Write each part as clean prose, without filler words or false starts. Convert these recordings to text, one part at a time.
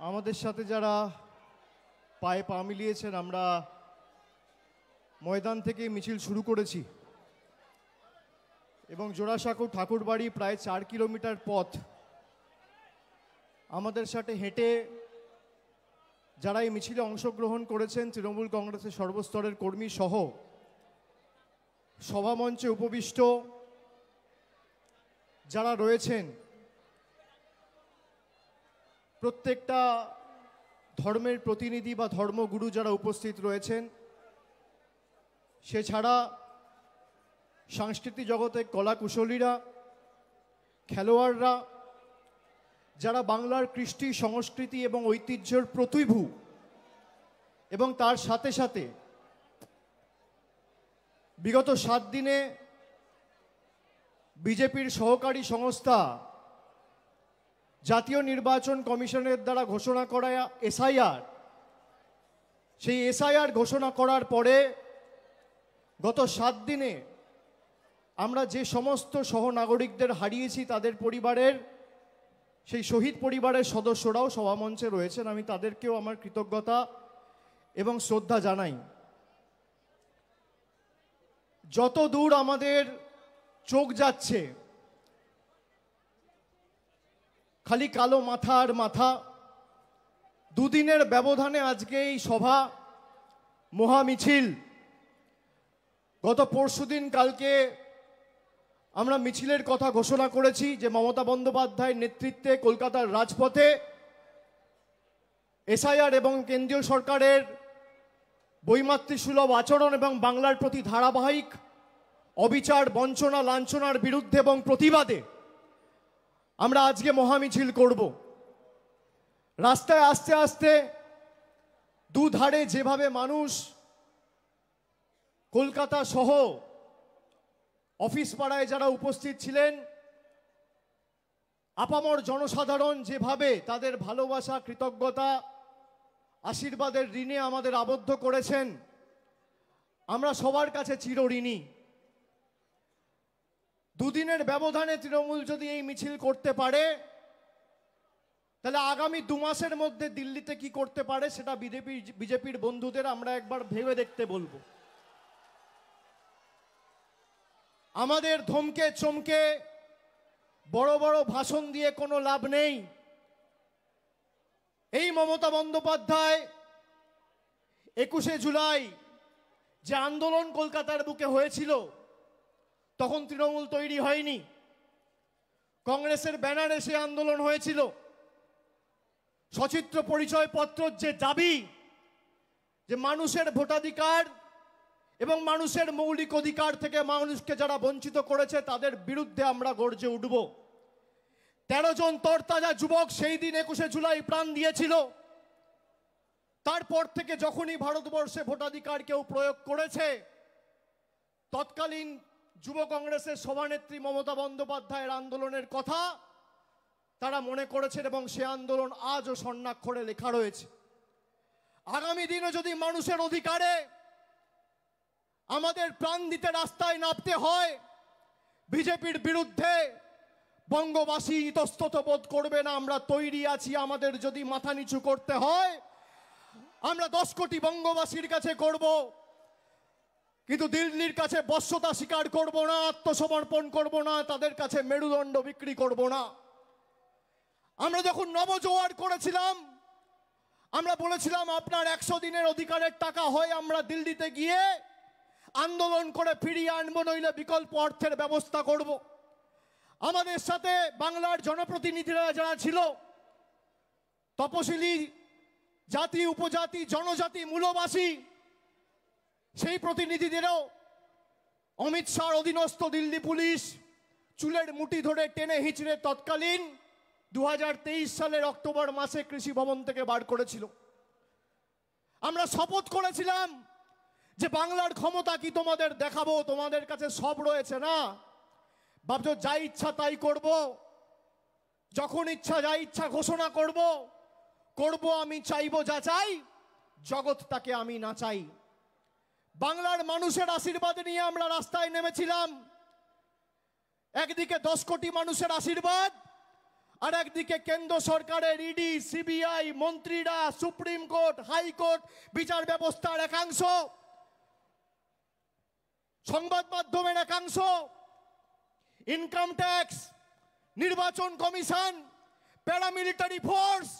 আমাদের সাথে যারা পায়ে পা মিলিয়েছেন, আমরা ময়দান থেকে মিছিল শুরু করেছি এবং জোড়াসাঁকো ঠাকুরবাড়ি প্রায় 4 কিলোমিটার পথ আমাদের সাথে হেঁটে যারা এই মিছিলে অংশগ্রহণ করেছেন, তৃণমূল কংগ্রেসের সর্বস্তরের কর্মী সহ সভামঞ্চে উপবিষ্ট যারা রয়েছেন, প্রত্যেকটা ধর্মের প্রতিনিধি বা ধর্মগুরু যারা উপস্থিত রয়েছেন, সেছাড়া সাংস্কৃতিক জগতের কলাকুশলীরা, খেলোয়াড়রা, যারা বাংলার কৃষ্টি সংস্কৃতি এবং ঐতিহ্যের প্রতিভূ, এবং তার সাথে সাথে বিগত 7 দিনে বিজেপির সহকারী সংস্থা জাতীয় নির্বাচন কমিশনের দ্বারা ঘোষণা করা এসআইআর, সেই এসআইআর ঘোষণা করার পরে গত 7 দিনে আমরা যে সমস্ত সহনাগরিকদের হারিয়েছি, তাদের পরিবারের, সেই শহীদ পরিবারের সদস্যরাও সভামঞ্চে রয়েছেন। আমি তাদেরকেও আমার কৃতজ্ঞতা এবং শ্রদ্ধা জানাই। যত দূর আমাদের চোখ যাচ্ছে, খালি কালো মাথা আর মাথা। দুদিনের ব্যবধানে আজকে এই সভা, মহামিছিল। গত পরশুদিন কালকে আমরা মিছিলের কথা ঘোষণা করেছি যে মমতা বন্দ্যোপাধ্যায়ের নেতৃত্বে কলকাতার রাজপথে এসআইআর এবং কেন্দ্রীয় সরকারের বৈমাতৃসুলভ আচরণ এবং বাংলার প্রতি ধারাবাহিক অবিচার, বঞ্চনা, লাঞ্ছনার বিরুদ্ধে এবং প্রতিবাদে আমরা আজকে মহামিছিল করব। রাস্তায় আস্তে আস্তে দুধারে যেভাবে মানুষ কলকাতা সহ অফিস পাড়ায় যারা উপস্থিত ছিলেন, আপামর জনসাধারণ যেভাবে তাদের ভালোবাসা, কৃতজ্ঞতা, আশীর্বাদের ঋণে আমাদের আবদ্ধ করেছেন, আমরা সবার কাছে চিরঋণী। দুদিনের ব্যবধানে তৃণমূল যদি এই মিছিল করতে পারে, তাহলে আগামী 2 মাসের মধ্যে দিল্লিতে কি করতে পারে সেটা বিজেপির বন্ধুদের আমরা একবার ভেবে দেখতে বলবো। আমাদের ধমকে চমকে বড় বড় ভাষণ দিয়ে কোনো লাভ নেই। এই মমতা বন্দ্যোপাধ্যায় 21শে জুলাই যে আন্দোলন কলকাতার বুকে হয়েছিল, তখন তৃণমূল তৈরি হয়নি। কংগ্রেসের ব্যানারে সে আন্দোলন হয়েছিল। সচিত্র পরিচয়পত্রের যে দাবি, যে মানুষের ভোটাধিকার এবং মানুষের মৌলিক অধিকার থেকে মানুষকে যারা বঞ্চিত করেছে, তাদের বিরুদ্ধে আমরা গর্জে উঠব। 13 জন তরতাজা যুবক সেই দিন 21শে জুলাই প্রাণ দিয়েছিল। তারপর থেকে যখনই ভারতবর্ষে ভোটাধিকার কেউ প্রয়োগ করেছে, তৎকালীন যুব কংগ্রেসের সভানেত্রী মমতা বন্দ্যোপাধ্যায়ের আন্দোলনের কথা তারা মনে করেছেন এবং সে আন্দোলন আজও স্বর্ণাক্ষরে লেখা রয়েছে। আগামী দিনে যদি মানুষের অধিকারে আমাদের প্রাণ দিতে রাস্তায় নামতে হয়, বিজেপির বিরুদ্ধে বঙ্গবাসী ইতস্তত বোধ করবে না। আমরা তৈরি আছি। আমাদের যদি মাথা নিচু করতে হয়, আমরা 10 কোটি বঙ্গবাসীর কাছে করব, কিন্তু দিল্লির কাছে বশ্যতা স্বীকার করব না, আত্মসমর্পণ করব না, তাদের কাছে মেরুদণ্ড বিক্রি করব না। আমরা যখন নবজোয়ার করেছিলাম, আমরা বলেছিলাম আপনার 100 দিনের অধিকারের টাকা হয় আমরা দিল্লিতে গিয়ে আন্দোলন করে ফিরিয়ে আনবো, নইলে বিকল্প অর্থের ব্যবস্থা করব। আমাদের সাথে বাংলার জনপ্রতিনিধিরা যারা ছিল, তপশিলি জাতি, উপজাতি, জনজাতি, মূলবাসী, সেই প্রতিনিধিদেরও অমিত শাহর অধীনস্থ দিল্লি পুলিশ চুলের মুঠি ধরে টেনে হিঁচড়ে তৎকালীন 2023 সালের অক্টোবর মাসে কৃষি ভবন থেকে বার করেছিল। আমরা শপথ করেছিলাম যে বাংলার ক্ষমতা কি তোমাদের দেখাবো, তোমাদের কাছে সব রয়েছে না, ভাবছো যা ইচ্ছা তাই করব, যখন ইচ্ছা যা ইচ্ছা ঘোষণা করব। আমি চাইবো যা চাই, জগৎ তাকে আমি না চাই। বাংলার মানুষের আশীর্বাদ নিয়ে আমরা রাস্তায় নেমেছিলাম। একদিকে 10 কোটি মানুষের আশীর্বাদ, আর একদিকে কেন্দ্র সরকারের ইডি, সিবিআই, মন্ত্রীরা, সুপ্রিম কোর্ট, হাইকোর্ট, বিচার ব্যবস্থার একাংশ, সংবাদ মাধ্যমের একাংশ, ইনকাম ট্যাক্স, নির্বাচন কমিশন, প্যারামিলিটারি ফোর্স,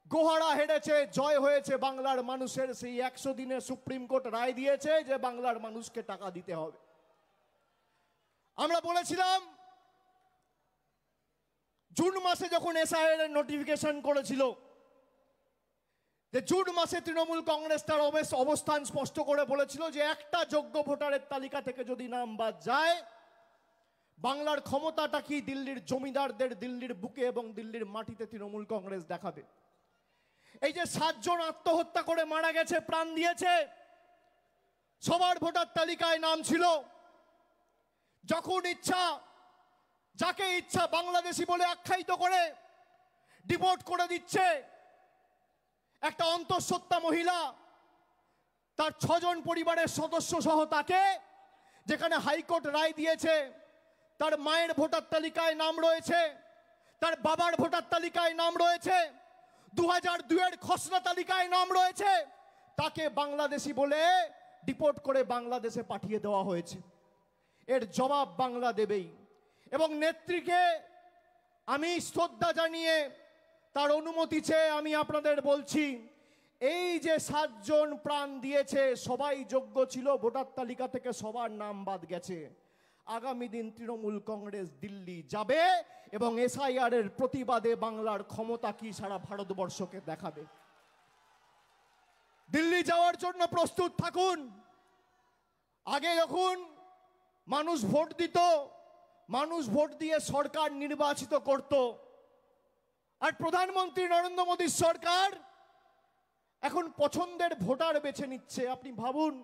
গোহারা হেরেছে, জয় হয়েছে বাংলার মানুষের। সেই 100 দিনে সুপ্রিম কোর্ট রায় দিয়েছে যে বাংলার মানুষকে টাকা দিতে হবে। আমরা বলেছিলাম জুন মাসে যখন এসআইআর এর নোটিফিকেশন করেছিল, যে জুন মাসে তৃণমূল কংগ্রেস তার অবস্থান স্পষ্ট করে বলেছিল যে একটা যোগ্য ভোটারের তালিকা থেকে যদি নাম বাদ যায়, বাংলার ক্ষমতাটা কি দিল্লির জমিদারদের দিল্লির বুকে এবং দিল্লির মাটিতে তৃণমূল কংগ্রেস দেখাবে। এই যে 7 জন আত্মহত্যা করে মারা গেছে, প্রাণ দিয়েছে, সবার ভোটার তালিকায় নাম ছিল। যখন ইচ্ছা যাকে ইচ্ছা বাংলাদেশি বলে আখ্যায়িত করে ডিপোর্ট করে দিচ্ছে। একটা অন্তঃসত্ত্বা মহিলা, তার 6 জন পরিবারের সদস্য সহ তাকে, যেখানে হাইকোর্ট রায় দিয়েছে তার মায়ের ভোটার তালিকায় নাম রয়েছে, তার বাবার ভোটার তালিকায় নাম রয়েছে, 2002 এর খসড়া তালিকায় নাম রয়েছে, তাকে বাংলাদেশি বলে ডিপোর্ট করে বাংলাদেশে পাঠিয়ে দেওয়া হয়েছে। এর জবাব বাংলা দেবেই। এবং নেত্রীকে আমি শ্রদ্ধা জানিয়ে তার অনুমতি চেয়ে আমি আপনাদের বলছি, এই যে 7 জন প্রাণ দিয়েছে সবাই যোগ্য ছিল, ভোটার তালিকা থেকে সবার নাম বাদ গেছে। আগামী দিন তৃণমূল কংগ্রেস দিল্লি যাবে এবং এসআইআর এর প্রতিবাদে বাংলার ক্ষমতা কি সারা ভারতবর্ষকে দেখাবে। দিল্লি যাওয়ার জন্য প্রস্তুত থাকুন। আগে যখন মানুষ ভোট দিত, মানুষ ভোট দিয়ে সরকার নির্বাচিত করত, আর প্রধানমন্ত্রী নরেন্দ্র মোদীর সরকার এখন পছন্দের ভোটার বেছে নিচ্ছে। আপনি ভাবুন,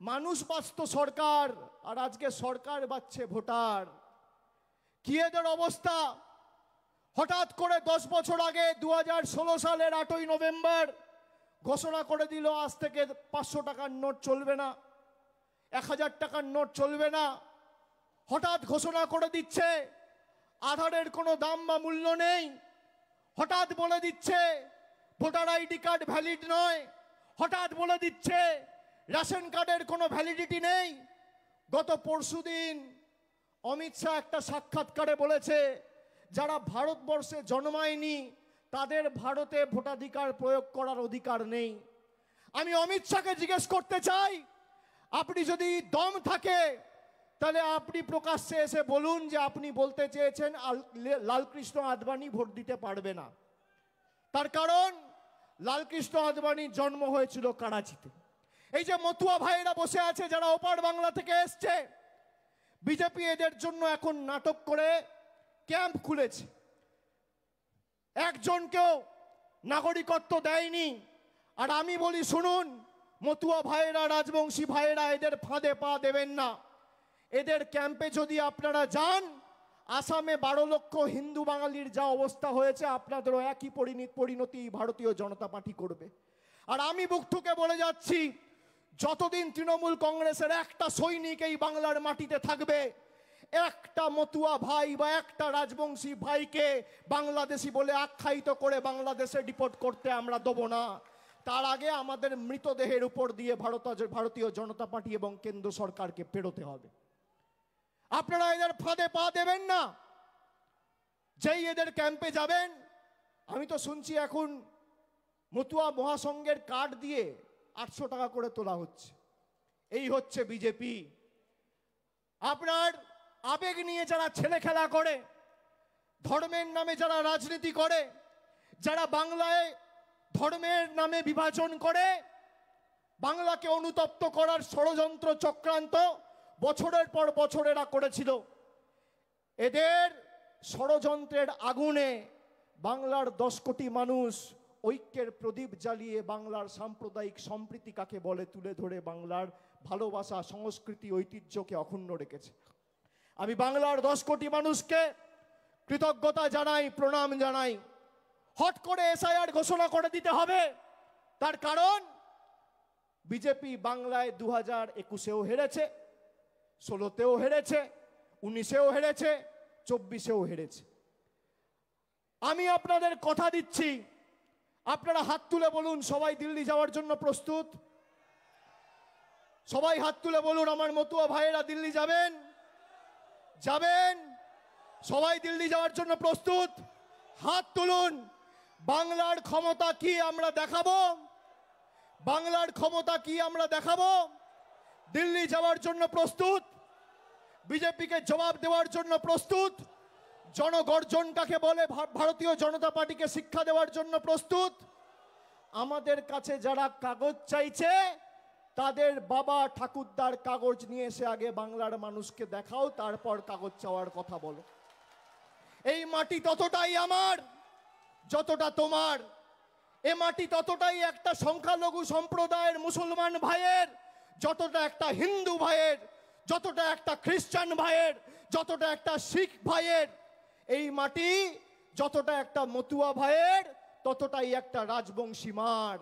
মানুষ বাঁচত সরকার, আর আজকে সরকার বাঁচছে ভোটার। কি এদের অবস্থা! হঠাৎ করে 10 বছর আগে 2016 সালের 8ই নভেম্বর ঘোষণা করে দিল আজ থেকে 500 টাকার নোট চলবে না, 1000 টাকার নোট চলবে না। হঠাৎ ঘোষণা করে দিচ্ছে আধারের কোনো দাম বা মূল্য নেই। হঠাৎ বলে দিচ্ছে ভোটার আইডি কার্ড ভ্যালিড নয়। হঠাৎ বলে দিচ্ছে রেশন কার্ডের কোনো ভ্যালিডিটি নেই। গত পরশুদিন অমিত শাহ একটা সাক্ষাৎকারে বলেছে, যারা ভারতবর্ষে জন্মায়নি তাদের ভারতে ভোটাধিকার প্রয়োগ করার অধিকার নেই। আমি অমিত শাহকে জিজ্ঞেস করতে চাই, আপনি যদি দম থাকে তাহলে আপনি প্রকাশ্যে এসে বলুন যে আপনি বলতে চেয়েছেন লালকৃষ্ণ আদবানি ভোট দিতে পারবে না। তার কারণ লালকৃষ্ণ আদবানির জন্ম হয়েছিল করাচিতে। এই যে মতুয়া ভাইয়েরা বসে আছে যারা ওপার বাংলা থেকে এসছে, বিজেপি এদের জন্য এখন নাটক করে ক্যাম্প খুলেছে। একজনকেও নাগরিকত্ব দেয়নি। আর আমি বলি শুনুন, মতুয়া ভাইয়েরা, রাজবংশী ভাইয়েরা, এদের ফাঁদে পা দেবেন না। এদের ক্যাম্পে যদি আপনারা যান, আসামে 12 লক্ষ হিন্দু বাঙালির যা অবস্থা হয়েছে, আপনাদেরও একই পরিণতি ভারতীয় জনতা পার্টি করবে। আর আমি বুক ঠুকে বলে যাচ্ছি, যতদিন তৃণমূল কংগ্রেসের একটা সৈনিক এই বাংলার মাটিতে থাকবে, একটা মতুয়া ভাই বা একটা রাজবংশী ভাইকে বাংলাদেশি বলে আখ্যায়িত করে বাংলাদেশে ডিপোর্ট করতে আমরা দেবো না। তার আগে আমাদের মৃতদেহের উপর দিয়ে ভারতীয় জনতা পার্টি এবং কেন্দ্র সরকারকে পেরোতে হবে। আপনারা এদের ফাঁদে পা দেবেন না। যেই এদের ক্যাম্পে যাবেন, আমি তো শুনছি এখন মতুয়া মহাসংঘের কার্ড দিয়ে 800 টাকা করে তোলা হচ্ছে। এই হচ্ছে বিজেপি। আপনার আবেগ নিয়ে যারা ছেলে খেলা করে, ধর্মের নামে যারা রাজনীতি করে, যারা বাংলায় ধর্মের নামে বিভাজন করে, বাংলাকে অনুতপ্ত করার ষড়যন্ত্র চক্রান্ত বছরের পর বছর এরা করেছিল, এদের ষড়যন্ত্রের আগুনে বাংলার 10 কোটি মানুষ ঐক্যের প্রদীপ জ্বালিয়ে বাংলার সাম্প্রদায়িক সম্প্রীতি কাকে বলে তুলে ধরে বাংলার ভালোবাসা, সংস্কৃতি, ঐতিহ্যকে অক্ষুণ্ণ রেখেছে। আমি বাংলার 10 কোটি মানুষকে কৃতজ্ঞতা জানাই, প্রণাম জানাই। হট করে এসআইআর ঘোষণা করে দিতে হবে, তার কারণ বিজেপি বাংলায় 2021-এও হেরেছে, 16-তেও হেরেছে, 19-এও হেরেছে, 24-এও হেরেছে। আমি আপনাদের কথা দিচ্ছি, আপনারা হাত তুলে বলুন সবাই দিল্লি যাওয়ার জন্য প্রস্তুত? সবাই হাত তুলে বলুন আমার মতুয়া ভাইয়েরা দিল্লি যাবেন? যাবেন? সবাই দিল্লি যাওয়ার জন্য প্রস্তুত? হাত তুলুন। বাংলার ক্ষমতা কি আমরা দেখাবো? বাংলার ক্ষমতা কি আমরা দেখাবো? দিল্লি যাওয়ার জন্য প্রস্তুত? বিজেপিকে জবাব দেওয়ার জন্য প্রস্তুত? জনগর্জন কাকে বলে ভারতীয় জনতা পার্টিকে শিক্ষা দেওয়ার জন্য প্রস্তুত? আমাদের কাছে যারা কাগজ চাইছে তাদের বাবা ঠাকুরদার কাগজ নিয়ে এসে আগে বাংলার মানুষকে দেখাও, তারপর কাগজ চাওয়ার কথা বলো। এই মাটি ততটাই আমার যতটা তোমার। এ মাটি ততটাই একটা সংখ্যালঘু সম্প্রদায়ের মুসলমান ভাইয়ের যতটা একটা হিন্দু ভাইয়ের, যতটা একটা খ্রিস্টান ভাইয়ের, যতটা একটা শিখ ভাইয়ের। এই মাটি যতটা একটা মতুয়া ভাইয়ের ততটাই একটা রাজবংশী মার।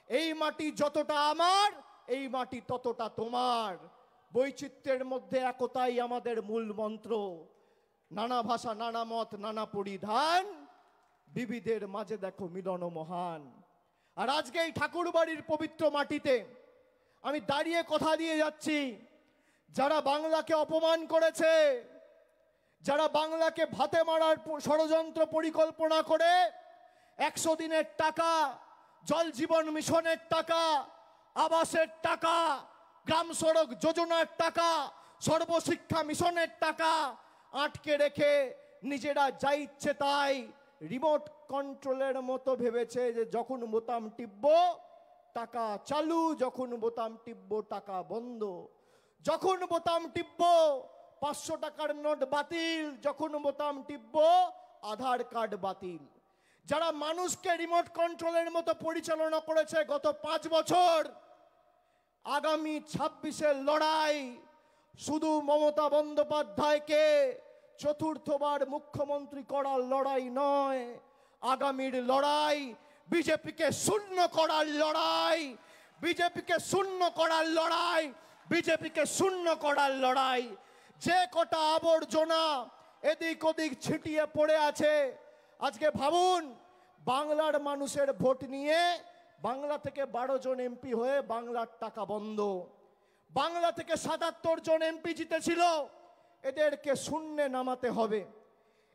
এই মাটি যতটা আমার, এই মাটি ততটা তোমার। বৈচিত্র্যের মধ্যে একতাই আমাদের মূল মন্ত্র। নানা ভাষা, নানা মত, নানা পরিধান, বিবিধের মাঝে দেখো মিলন মহান। আর আজকে এই ঠাকুরবাড়ির পবিত্র মাটিতে আমি দাঁড়িয়ে কথা দিয়ে যাচ্ছি, যারা বাংলাকে অপমান করেছে, যারা বাংলাকে ভাতে মারার ষড়যন্ত্র পরিকল্পনা করে 100 দিনের টাকা, জল জীবন মিশনের টাকা, আবাসের টাকা, গ্রাম সড়ক যোজনার টাকা, সর্বশিক্ষা মিশনের টাকা আটকে রেখে নিজেরা যা ইচ্ছে তাই রিমোট কন্ট্রোলের মতো ভেবেছে যে যখন বোতাম টিপবো টাকা চালু, যখন বোতাম টিপবো টাকা বন্ধ, যখন বোতাম টিপবো 500 টাকার নোট বাতিল, যখন বোতাম টিপবো আধার কার্ড বাতিল। যারা মানুষকে রিমোট কন্ট্রোলের মতো পরিচালনা করেছে গত 5 বছর, আগামী 26-এর লড়াই শুধু মমতা বন্দ্যোপাধ্যায়কে চতুর্থবার মুখ্যমন্ত্রী করার লড়াই নয়, আগামীর লড়াই বিজেপিকে শূন্য করার লড়াই, বিজেপিকে শূন্য করার লড়াই, বিজেপিকে শূন্য করার লড়াই। যে কটা আবর্জনা এদিক ওদিক ছিটিয়ে পড়ে আছে, আজকে ভাবুন বাংলার মানুষের ভোট নিয়ে বাংলা থেকে 12 জন এমপি হয়ে বাংলার টাকা বন্ধ। বাংলা থেকে 77 জন এমপি জিতেছিল, এদেরকে শূন্যে নামাতে হবে।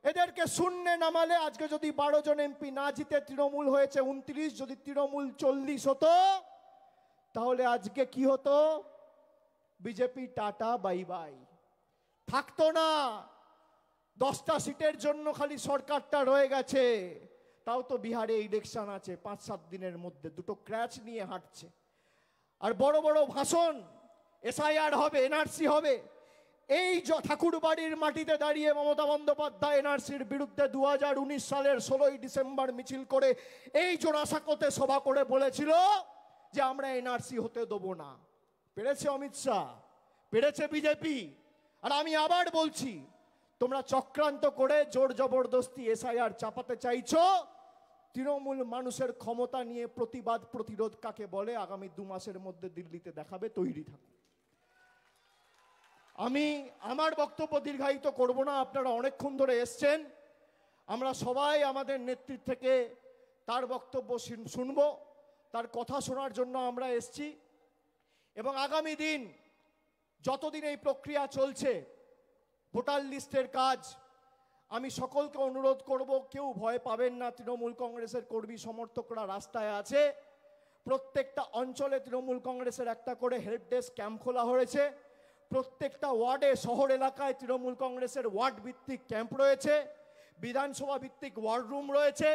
এদেরকে শূন্যে নামালে আজকে যদি 12 জন এমপি না জিতে তৃণমূল হয়েছে 29, যদি তৃণমূল 40 হতো তাহলে আজকে কি হতো? বিজেপি টাটা বাই বাই, থাকতো না। 10টা সিটের জন্য খালি সরকারটা রয়ে গেছে, তাও তো বিহারে ইলেকশন আছে 5-7 দিনের মধ্যে, দুটো ক্র্যাচ নিয়ে হাঁটছে। আর বড় বড় ভাষণ, এসআইআর হবে, এনআরসি হবে। এই ঠাকুরবাড়ির মাটিতে দাঁড়িয়ে মমতা বন্দ্যোপাধ্যায় এনআরসির বিরুদ্ধে 2019 সালের 16ই ডিসেম্বর মিছিল করে এই জোড়াসাঁকোতে সভা করে বলেছিল যে আমরা এনআরসি হতে দেবো না। পেরেছে অমিত শাহ, পেরেছে বিজেপি। আর আমি আবার বলছি, তোমরা চক্রান্ত করে জোর জবরদস্তি এসআইআর চাপাতে চাইছো। তৃণমূল মানুষের ক্ষমতা নিয়ে প্রতিবাদ প্রতিরোধ কাকে বলে আগামী 2 মাসের মধ্যে দিল্লিতে দেখাবে, তৈরি থাকুন। আমি আমার বক্তব্য দীর্ঘায়িত করব না, আপনারা অনেকক্ষণ ধরে এসছেন। আমরা সবাই আমাদের নেতৃত্ব থেকে তার বক্তব্য শুনবো, তার কথা শোনার জন্য আমরা এসছি। এবং আগামী দিন যতদিন এই প্রক্রিয়া চলছে, ভোটার লিস্টের কাজ, আমি সকলকে অনুরোধ করব কেউ ভয় পাবেন না। তৃণমূল কংগ্রেসের কর্মী সমর্থকরা রাস্তায় আছে। প্রত্যেকটা অঞ্চলে তৃণমূল কংগ্রেসের একটা করে হেল্প ডেস্ক ক্যাম্প খোলা হয়েছে। প্রত্যেকটা ওয়ার্ডে, শহর এলাকায় তৃণমূল কংগ্রেসের ওয়ার্ড ভিত্তিক ক্যাম্প রয়েছে, বিধানসভা ভিত্তিক ওয়ার্ড রুম রয়েছে।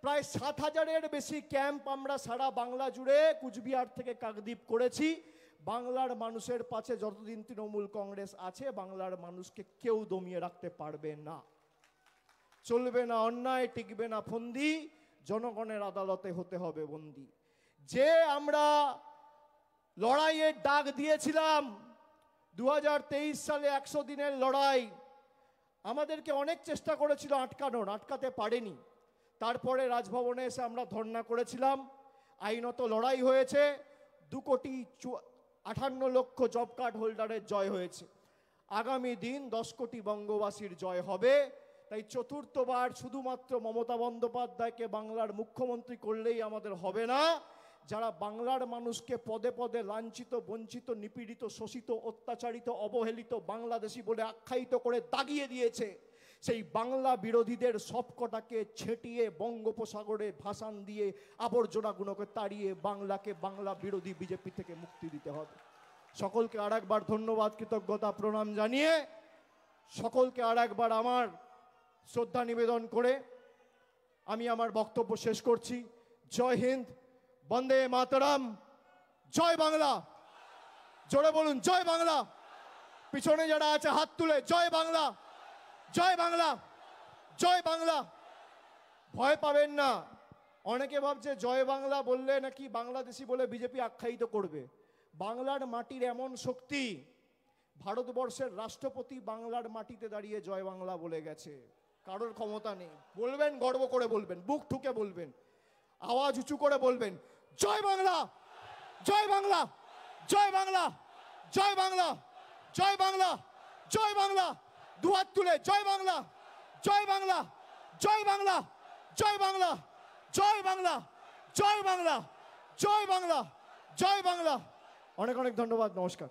প্রায় 7,000-এর বেশি ক্যাম্প আমরা সারা বাংলা জুড়ে কুচবিহার থেকে কাকদ্বীপ করেছি। বাংলার মানুষের পাশে যতদিন তৃণমূল কংগ্রেস আছে, বাংলার মানুষকে কেউ দমিয়ে রাখতে পারবে না। চলবে না অন্যায়, টিকবে না ফন্দি, জনগণের আদালতে হতে হবে বন্দী। যে আমরা লড়াইয়ের ডাক দিয়েছিলাম 2023 সালে 100 দিনের লড়াই, আমাদেরকে অনেক চেষ্টা করেছিল আটকানোর, আটকাতে পারেনি। তারপরে রাজভবনে এসে আমরা ধর্ণা করেছিলাম, আইনত লড়াই হয়েছে, 2,58,00,000 জব কার্ড হোল্ডারের জয় হয়েছে। আগামী দিন 10 কোটি বঙ্গবাসীর জয় হবে। তাই চতুর্থবার শুধুমাত্র মমতা বন্দ্যোপাধ্যায়কে বাংলার মুখ্যমন্ত্রী করলেই আমাদের হবে না। যারা বাংলার মানুষকে পদে পদে লাঞ্ছিত, বঞ্চিত, নিপীড়িত, শোষিত, অত্যাচারিত, অবহেলিত, বাংলাদেশি বলে আখ্যায়িত করে দাগিয়ে দিয়েছে, সেই বাংলা বিরোধীদের সবকটাকে ছেটিয়ে বঙ্গোপসাগরে ভাসান দিয়ে আবর্জনাগুলোকে তাড়িয়ে বাংলাকে বাংলা বিরোধী বিজেপি থেকে মুক্তি দিতে হবে। সকলকে আর একবার ধন্যবাদ, কৃতজ্ঞতা, প্রণাম জানিয়ে সকলকে আর একবার আমার শ্রদ্ধা নিবেদন করে আমি আমার বক্তব্য শেষ করছি। জয় হিন্দ, বন্দে মাতরম, জয় বাংলা। জোরে বলুন জয় বাংলা। পিছনে যারা আছে হাত তুলে জয় বাংলা, জয় বাংলা, জয় বাংলা। ভয় পাবেন না। অনেকে ভাবছে জয় বাংলা বললে নাকি বাংলাদেশি বলে বিজেপি আখ্যায়িত করবে। বাংলার মাটির এমন শক্তি, ভারতবর্ষের রাষ্ট্রপতি বাংলার মাটিতে দাঁড়িয়ে জয় বাংলা বলে গেছে। কারোর ক্ষমতা নেই। বলবেন, গর্ব করে বলবেন, বুক ঠুকে বলবেন, আওয়াজ উঁচু করে বলবেন, জয় বাংলা, জয় বাংলা, জয় বাংলা, জয় বাংলা, জয় বাংলা, জয় বাংলা। দুহাত তুলে জয় বাংলা, জয় বাংলা, জয় বাংলা, জয় বাংলা, জয় বাংলা, জয় বাংলা, জয় বাংলা, জয় বাংলা। অনেক অনেক ধন্যবাদ, নমস্কার।